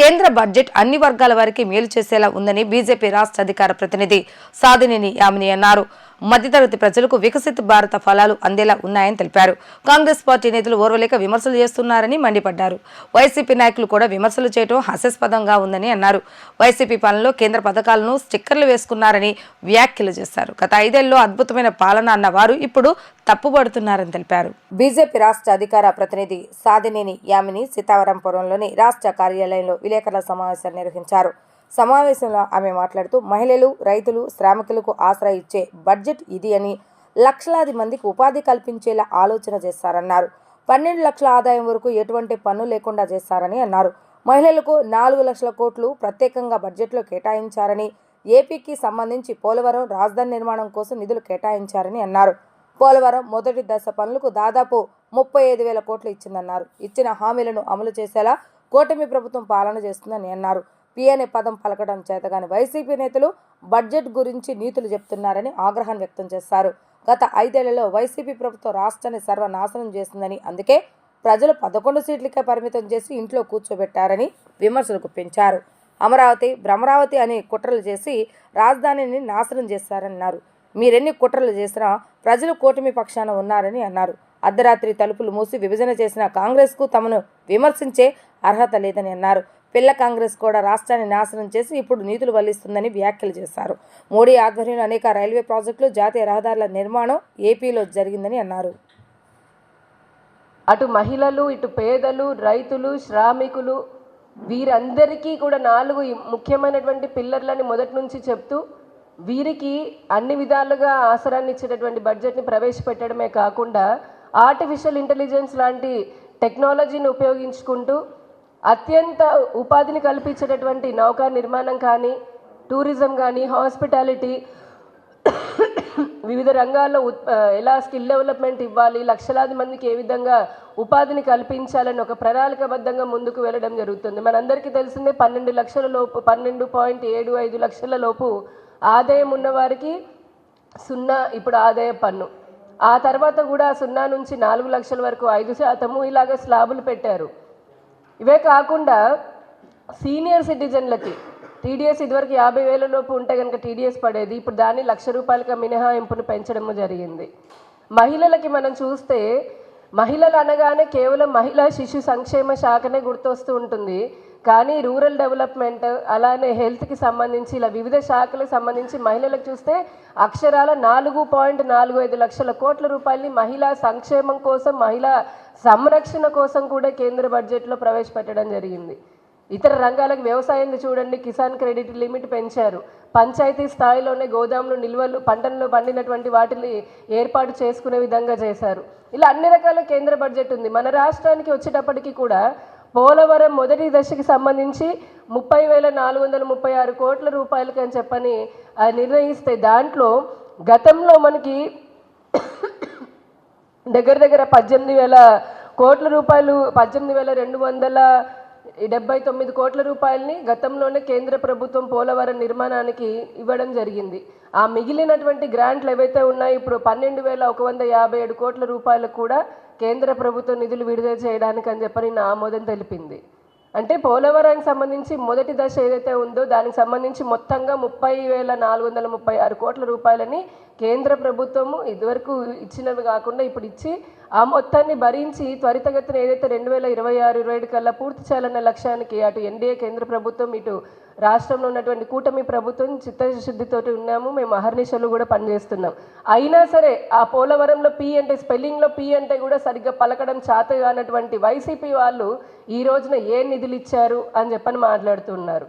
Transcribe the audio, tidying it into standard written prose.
కేంద్ర బడ్జెట్ అన్ని వర్గాల వారికి మేలు చేసేలా ఉందని బీజేపీ రాష్ట్ర అధికార ప్రతినిధి సాదినేని యామిని అన్నారు. మధ్యతరగతి ప్రజలకు వికసిత భారత ఫలాలు అందేలా ఉన్నాయని తెలిపారు. కాంగ్రెస్ పార్టీ నేతలు ఓర్వలేక విమర్శలు చేస్తున్నారని మండిపడ్డారు. వైసీపీ నాయకులు కూడా విమర్శలు చేయడం హాస్యాస్పదంగా ఉందని అన్నారు. వైసీపీ పాలనలో కేంద్ర పథకాలను స్టిక్కర్లు వేసుకున్నారని వ్యాఖ్యలు చేశారు. గత 5 ఏళ్లలో అద్భుతమైన పాలన అన్న వారు ఇప్పుడు తప్పుపడుతున్నారని తెలిపారు. బీజేపీ రాష్ట్ర అధికార ప్రతినిధి సాదినేని యామిని సీతారాంపురంలోని రాష్ట్ర కార్యాలయంలో విలేకరుల సమావేశాన్ని నిర్వహించారు. సమావేశంలో ఆమె మాట్లాడుతూ మహిళలు, రైతులు, శ్రామికులకు ఆసరా ఇచ్చే బడ్జెట్ ఇది అని, లక్షలాది మందికి ఉపాధి కల్పించేలా ఆలోచన చేస్తారన్నారు. 12 లక్షల ఆదాయం వరకు ఎటువంటి పన్ను లేకుండా చేస్తారని అన్నారు. మహిళలకు 4 లక్షల కోట్లు ప్రత్యేకంగా బడ్జెట్లో కేటాయించారని, ఏపీకి సంబంధించి పోలవరం రాజధాని నిర్మాణం కోసం నిధులు కేటాయించారని అన్నారు. పోలవరం మొదటి దశ పనులకు దాదాపు 35,000 కోట్లు ఇచ్చిందన్నారు. ఇచ్చిన హామీలను అమలు చేసేలా కూటమి ప్రభుత్వం పాలన చేస్తుందని అన్నారు. అనే పదం పలకడం చేతగాని వైసీపీ నేతలు బడ్జెట్ గురించి నీతులు చెప్తున్నారని ఆగ్రహాన్ని వ్యక్తం చేశారు. గత 5 ఏళ్లలో వైసీపీ ప్రభుత్వం రాష్ట్రాన్ని సర్వనాశనం చేసిందని, అందుకే ప్రజలు 11 సీట్లకే పరిమితం చేసి ఇంట్లో కూర్చోబెట్టారని విమర్శలు గుప్పించారు. అమరావతి, భ్రమరావతి అని కుట్రలు చేసి రాజధానిని నాశనం చేశారన్నారు. మీరెన్ని కుట్రలు చేసినా ప్రజలు కూటమి పక్షాన ఉన్నారని అన్నారు. అర్ధరాత్రి తలుపులు మూసి విభజన చేసిన కాంగ్రెస్కు తమను విమర్శించే అర్హత లేదని అన్నారు. పిల్ల కాంగ్రెస్ కూడా రాష్ట్రాన్ని నాశనం చేసి ఇప్పుడు నీతులు వల్లిస్తుందని వ్యాఖ్యలు చేశారు. మోడీ ఆధ్వర్యంలో అనేక రైల్వే ప్రాజెక్టులు, జాతీయ రహదారుల నిర్మాణం ఏపీలో జరిగిందని అన్నారు. అటు మహిళలు, ఇటు పేదలు, రైతులు, శ్రామికులు వీరందరికీ కూడా 4 ముఖ్యమైనటువంటి పిల్లర్లని మొదటి నుంచి చెప్తూ వీరికి అన్ని విధాలుగా ఆసరాన్ని ఇచ్చేటటువంటి బడ్జెట్ని ప్రవేశపెట్టడమే కాకుండా ఆర్టిఫిషియల్ ఇంటెలిజెన్స్ లాంటి టెక్నాలజీని ఉపయోగించుకుంటూ అత్యంత ఉపాధిని కల్పించేటటువంటి నౌకా నిర్మాణం కానీ, టూరిజం కానీ, హాస్పిటాలిటీ, వివిధ రంగాల్లో ఎలా స్కిల్ డెవలప్మెంట్ ఇవ్వాలి, లక్షలాది మందికి ఏ విధంగా ఉపాధిని కల్పించాలని ఒక ప్రణాళికబద్ధంగా ముందుకు వెళ్ళడం జరుగుతుంది. మనందరికీ తెలిసిందే 12 లక్షల లోపు 12.75 లక్షల లోపు ఆదాయం ఉన్నవారికి 0 ఇప్పుడు ఆదాయ పన్ను. ఆ తర్వాత కూడా 0 నుంచి 4 లక్షల వరకు 5% ఇలాగ స్లాబులు పెట్టారు. ఇవే కాకుండా సీనియర్ సిటిజన్లకి టీడీఎస్ ఇదివరకు 50,000 లోపు ఉంటే కనుక టీడీఎస్ పడేది, ఇప్పుడు దాన్ని 1,00,000 రూపాయలకి మినహాయింపును పెంచడం జరిగింది. మహిళలకి మనం చూస్తే మహిళలు అనగానే కేవలం మహిళా శిశు సంక్షేమ శాఖనే గుర్తొస్తూ ఉంటుంది. కానీ రూరల్ డెవలప్మెంట్, అలానే హెల్త్కి సంబంధించి ఇలా వివిధ శాఖలకు సంబంధించి మహిళలకు చూస్తే అక్షరాల 4.45 లక్షల కోట్ల రూపాయలని మహిళా సంక్షేమం కోసం, మహిళా సంరక్షణ కోసం కూడా కేంద్ర బడ్జెట్లో ప్రవేశపెట్టడం జరిగింది. ఇతర రంగాలకు వ్యవసాయం చూడండి, కిసాన్ క్రెడిట్ లిమిట్ పెంచారు. పంచాయతీ స్థాయిలోనే గోదాములు నిల్వలు పంటల్లో పండినటువంటి వాటిని ఏర్పాటు చేసుకునే విధంగా చేశారు. ఇలా అన్ని రకాల కేంద్ర బడ్జెట్ ఉంది. మన రాష్ట్రానికి వచ్చేటప్పటికి కూడా పోలవరం మొదటి దశకి సంబంధించి 30,436 కోట్ల రూపాయలకి అని చెప్పని నిర్ణయిస్తే దాంట్లో గతంలో మనకి దగ్గర 18,000 కోట్ల రూపాయలు, 18,279 కోట్ల రూపాయలని గతంలోనే కేంద్ర ప్రభుత్వం పోలవరం నిర్మాణానికి ఇవ్వడం జరిగింది. ఆ మిగిలినటువంటి గ్రాంట్లు ఏవైతే ఉన్నాయో ఇప్పుడు 12,157 కోట్ల రూపాయలకు కూడా కేంద్ర ప్రభుత్వం నిధులు విడుదల చేయడానికి అని చెప్పని ఆమోదం తెలిపింది. అంటే పోలవరానికి సంబంధించి మొదటి దశ ఏదైతే ఉందో దానికి సంబంధించి మొత్తంగా 30,436 కోట్ల రూపాయలని కేంద్ర ప్రభుత్వము ఇదివరకు ఇచ్చినవి కాకుండా ఇప్పుడు ఇచ్చి ఆ మొత్తాన్ని భరించి త్వరితగతిన ఏదైతే 2026-27 కల్లా పూర్తి చేయాలన్న లక్ష్యానికి అటు ఎన్డీఏ కేంద్ర ప్రభుత్వం, ఇటు రాష్ట్రంలో ఉన్నటువంటి కూటమి ప్రభుత్వం చిత్తశుద్ధితోటి ఉన్నాము. మేము అహర్నిశలు కూడా పనిచేస్తున్నాం. అయినా సరే ఆ పోలవరంలో పి అంటే స్పెల్లింగ్లో పి అంటే కూడా సరిగ్గా పలకడం చేత కానటువంటి వైసీపీ వాళ్ళు ఈ రోజున ఏ నిధులు ఇచ్చారు అని చెప్పని మాట్లాడుతున్నారు.